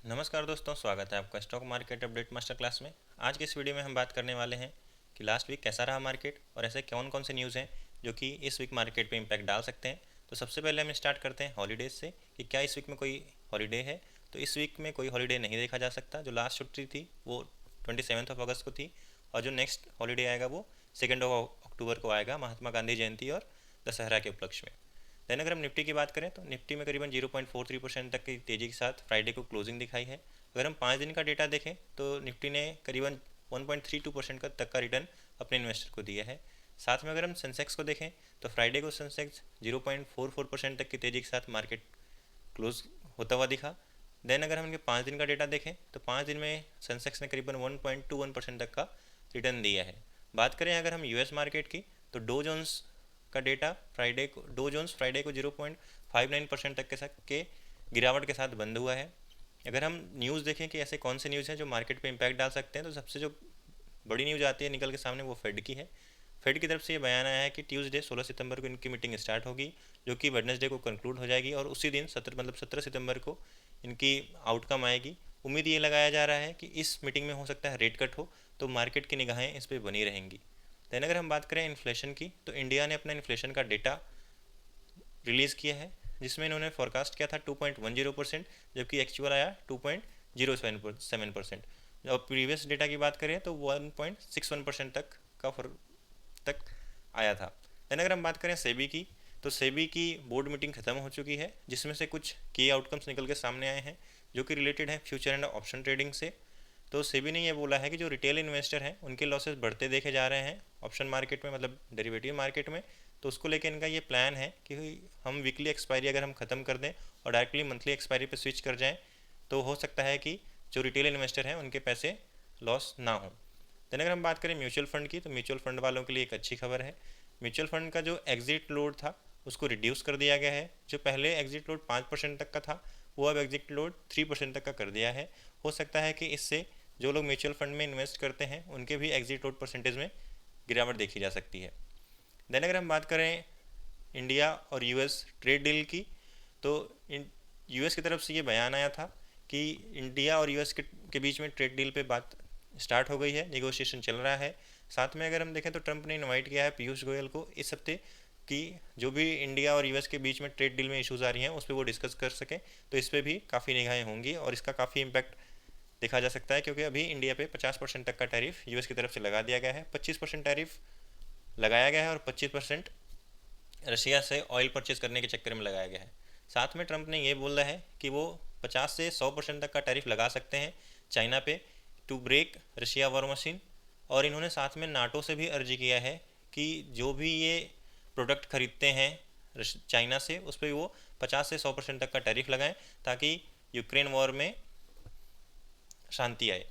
नमस्कार दोस्तों, स्वागत है आपका stock market update master class में। आज के इस वीडियो में हम बात करने वाले हैं कि लास्ट वीक कैसा रहा मार्केट और ऐसे कौन कौन से न्यूज़ हैं जो कि इस वीक मार्केट पे इम्पैक्ट डाल सकते हैं। तो सबसे पहले हम स्टार्ट करते हैं हॉलीडेज से कि क्या इस वीक में कोई हॉलीडे है। तो इस वीक में कोई हॉलीडे नहीं देखा जा सकता। जो लास्ट छुट्टी थी वो 27 अगस्त को थी और जो नेक्स्ट हॉलीडे आएगा वो 2 अक्टूबर को आएगा, महात्मा गांधी जयंती और दशहरा के उपलक्ष्य में। देन अगर हम निफ्टी की बात करें तो निफ्टी में करीबन 0.43% तक की तेज़ी के साथ फ्राइडे को क्लोजिंग दिखाई है। अगर हम 5 दिन का डेटा देखें तो निफ्टी ने करीबन 1.32% तक का रिटर्न अपने इन्वेस्टर को दिया है। साथ में अगर हम सेंसेक्स को देखें तो फ्राइडे को सेंसेक्स 0.44% तक की तेज़ी के साथ मार्केट क्लोज होता हुआ दिखा। देन अगर हम इनके 5 दिन का डेटा देखें तो 5 दिन में सेंसेक्स ने करीबन 1.21% तक का रिटर्न दिया है। बात करें अगर हम यूएस मार्केट की तो डो जोन्स का डेटा डो जोन्स फ्राइडे को 0.59% तक के गिरावट के साथ बंद हुआ है। अगर हम न्यूज़ देखें कि ऐसे कौन से न्यूज़ हैं जो मार्केट पे इम्पैक्ट डाल सकते हैं, तो सबसे जो बड़ी न्यूज़ आती है निकल के सामने वो फेड की है। फेड की तरफ से ये बयान आया है कि ट्यूसडे 16 सितंबर को इनकी मीटिंग स्टार्ट होगी, जो कि वेडनेसडे को कंक्लूड हो जाएगी और उसी दिन 17 सितंबर को इनकी आउटकम आएगी। उम्मीद ये लगाया जा रहा है कि इस मीटिंग में हो सकता है रेट कट हो, तो मार्केट की निगाहें इस पर बनी रहेंगी। दैन अगर हम बात करें इन्फ्लेशन की तो इंडिया ने अपना इन्फ्लेशन का डेटा रिलीज़ किया है, जिसमें इन्होंने फोरकास्ट किया था 2.10%, जबकि एक्चुअल आया 2.07%। और प्रीवियस डेटा की बात करें तो 1.61% तक आया था। दैन अगर हम बात करें सेबी की तो सेबी की बोर्ड मीटिंग खत्म हो चुकी है, जिसमें से कुछ की आउटकम्स निकल के सामने आए हैं जो कि रिलेटेड हैं फ्यूचर एंड ऑप्शन ट्रेडिंग से। तो सेबी ने यह बोला है कि जो रिटेल इन्वेस्टर हैं उनके लॉसेस बढ़ते देखे जा रहे हैं ऑप्शन मार्केट में, मतलब डेरिवेटिव मार्केट में। तो उसको लेकर इनका ये प्लान है कि हम वीकली एक्सपायरी अगर हम ख़त्म कर दें और डायरेक्टली मंथली एक्सपायरी पे स्विच कर जाएं तो हो सकता है कि जो रिटेल इन्वेस्टर हैं उनके पैसे लॉस ना हो। देन अगर हम बात करें म्यूचुअल फंड की तो म्यूचुअल फंड वालों के लिए एक अच्छी खबर है। म्यूचुअल फंड का जो एग्जिट लोड था उसको रिड्यूस कर दिया गया है। जो पहले एग्जिट लोड 5% तक का था वो अब एग्जिट लोड 3% तक का कर दिया है। हो सकता है कि इससे जो लोग म्यूचुअल फंड में इन्वेस्ट करते हैं उनके भी एग्जिट लोड परसेंटेज में गिरावट देखी जा सकती है। देन अगर हम बात करें इंडिया और यूएस ट्रेड डील की तो यूएस की तरफ से ये बयान आया था कि इंडिया और यूएस के बीच में ट्रेड डील पे बात स्टार्ट हो गई है, नेगोशिएशन चल रहा है। साथ में अगर हम देखें तो ट्रंप ने इनवाइट किया है पीयूष गोयल को इस हफ्ते कि जो भी इंडिया और यूएस के बीच में ट्रेड डील में इश्यूज़ आ रही हैं उस पर वो डिस्कस कर सकें। तो इस पर भी काफ़ी निगाहें होंगी और इसका काफ़ी इम्पैक्ट देखा जा सकता है, क्योंकि अभी इंडिया पे 50% तक का टैरिफ यूएस की तरफ से लगा दिया गया है। 25% टैरिफ लगाया गया है और 25% रशिया से ऑयल परचेज करने के चक्कर में लगाया गया है। साथ में ट्रंप ने ये बोला है कि वो 50 से 100% तक का टैरिफ लगा सकते हैं चाइना पे to break Russia war machine. और इन्होंने साथ में नाटो से भी अर्जी किया है कि जो भी ये प्रोडक्ट खरीदते हैं चाइना से उस पर वो 50 से 100% तक का टैरिफ लगाएं ताकि यूक्रेन वॉर में शांति आए।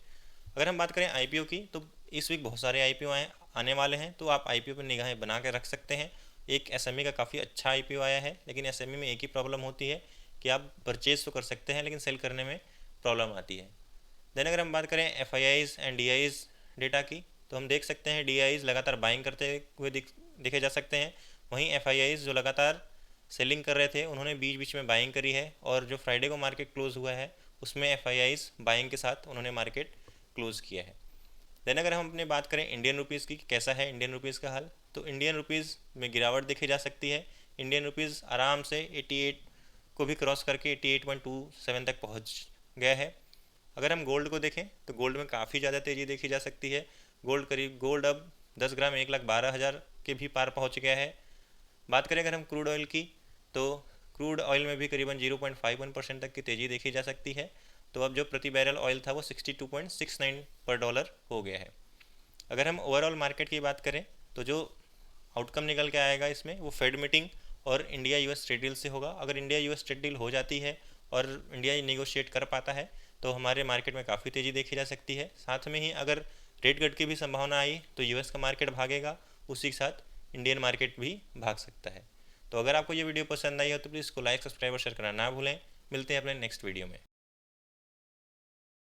अगर हम बात करें आईपीओ की तो इस वीक बहुत सारे आईपीओ आने वाले हैं, तो आप आईपीओ पर निगाहें बना के रख सकते हैं। एक एसएमई का काफ़ी अच्छा आईपीओ आया है, लेकिन एसएमई में एक ही प्रॉब्लम होती है कि आप परचेज तो कर सकते हैं लेकिन सेल करने में प्रॉब्लम आती है। देन अगर हम बात करें एफआईआईज एंड डीआईज डेटा की तो हम देख सकते हैं डीआईज लगातार बाइंग करते हुए देखे जा सकते हैं। वहीं एफआईआईज जो लगातार सेलिंग कर रहे थे उन्होंने बीच बीच में बाइंग करी है और जो फ्राइडे को मार्केट क्लोज हुआ है उसमें एफआईआईज बाइंग के साथ उन्होंने मार्केट क्लोज किया है। देन अगर हम अपने बात करें इंडियन रुपीज़ की कैसा है इंडियन रुपीज़ का हाल, तो इंडियन रुपीज़ में गिरावट देखी जा सकती है। इंडियन रुपीज़ आराम से 88 को भी क्रॉस करके 88.27 तक पहुंच गया है। अगर हम गोल्ड को देखें तो गोल्ड में काफ़ी ज़्यादा तेज़ी देखी जा सकती है। गोल्ड अब 10 ग्राम 1,12,000 के भी पार पहुँच गया है। बात करें अगर हम क्रूड ऑयल की तो क्रूड ऑयल में भी करीबन 0.51% तक की तेज़ी देखी जा सकती है। तो अब जो प्रति बैरल ऑयल था वो 62.69 पर डॉलर हो गया है। अगर हम ओवरऑल मार्केट की बात करें तो जो आउटकम निकल के आएगा इसमें वो फेड मीटिंग और इंडिया यूएस ट्रेड डील से होगा। अगर इंडिया यूएस ट्रेड डील हो जाती है और इंडिया नेगोशिएट कर पाता है तो हमारे मार्केट में काफ़ी तेज़ी देखी जा सकती है। साथ में ही अगर रेट कट की भी संभावना आई तो यूएस का मार्केट भागेगा, उसी के साथ इंडियन मार्केट भी भाग सकता है। तो अगर आपको ये वीडियो पसंद आई हो तो प्लीज़ इसको लाइक सब्सक्राइब और शेयर करना ना भूलें। मिलते हैं अपने नेक्स्ट वीडियो में।